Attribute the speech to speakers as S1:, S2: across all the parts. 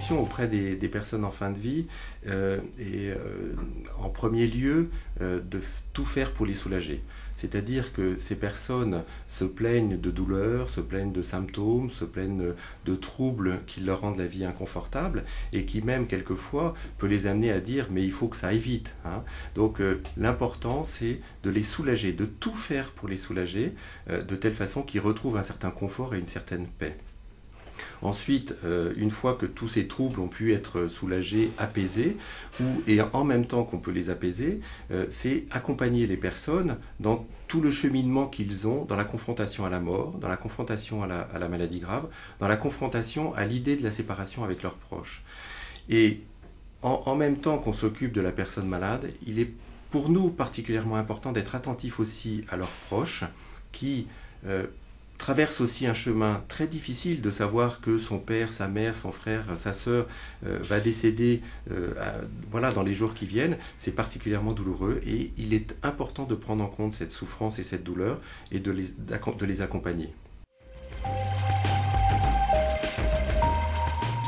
S1: action auprès des personnes en fin de vie en premier lieu de tout faire pour les soulager. C'est-à-dire que ces personnes se plaignent de douleurs, se plaignent de symptômes, se plaignent de troubles qui leur rendent la vie inconfortable et qui même quelquefois peut les amener à dire mais il faut que ça aille vite. Donc l'important c'est de les soulager, de tout faire pour les soulager de telle façon qu'ils retrouvent un certain confort et une certaine paix. Ensuite, une fois que tous ces troubles ont pu être soulagés, apaisés, et en même temps qu'on peut les apaiser, c'est accompagner les personnes dans tout le cheminement qu'ils ont dans la confrontation à la mort, dans la confrontation à la maladie grave, dans la confrontation à l'idée de la séparation avec leurs proches. Et en même temps qu'on s'occupe de la personne malade, il est pour nous particulièrement important d'être attentif aussi à leurs proches qui traverse aussi un chemin très difficile de savoir que son père, sa mère, son frère, sa sœur va décéder dans les jours qui viennent. C'est particulièrement douloureux et il est important de prendre en compte cette souffrance et cette douleur et de les accompagner.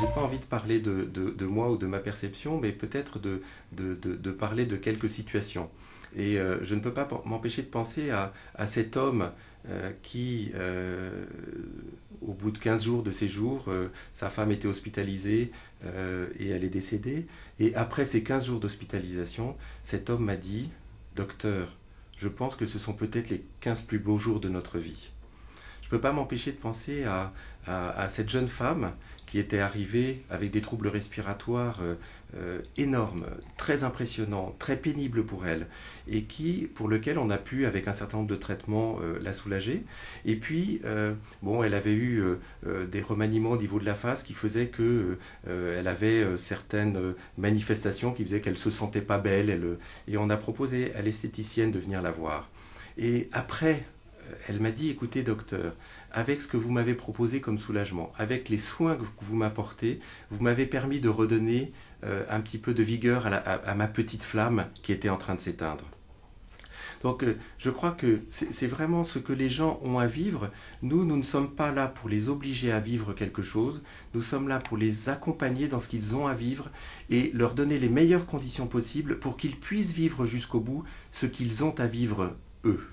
S1: J'ai pas envie de parler de moi ou de ma perception, mais peut-être de parler de quelques situations. Et je ne peux pas m'empêcher de penser à cet homme qui, au bout de 15 jours de séjour, sa femme était hospitalisée et elle est décédée. Et après ces 15 jours d'hospitalisation, cet homme m'a dit « Docteur, je pense que ce sont peut-être les 15 plus beaux jours de notre vie ». Je ne peux pas m'empêcher de penser à cette jeune femme qui était arrivée avec des troubles respiratoires énormes, très impressionnants, très pénibles pour elle, et pour lequel on a pu, avec un certain nombre de traitements, la soulager. Et puis, elle avait eu des remaniements au niveau de la face qui faisaient qu'elle avait certaines manifestations qui faisaient qu'elle ne se sentait pas belle, et on a proposé à l'esthéticienne de venir la voir. Et après, elle m'a dit, écoutez docteur, avec ce que vous m'avez proposé comme soulagement, avec les soins que vous m'apportez, vous m'avez permis de redonner un petit peu de vigueur à ma petite flamme qui était en train de s'éteindre. Donc je crois que c'est vraiment ce que les gens ont à vivre. Nous ne sommes pas là pour les obliger à vivre quelque chose, nous sommes là pour les accompagner dans ce qu'ils ont à vivre et leur donner les meilleures conditions possibles pour qu'ils puissent vivre jusqu'au bout ce qu'ils ont à vivre eux.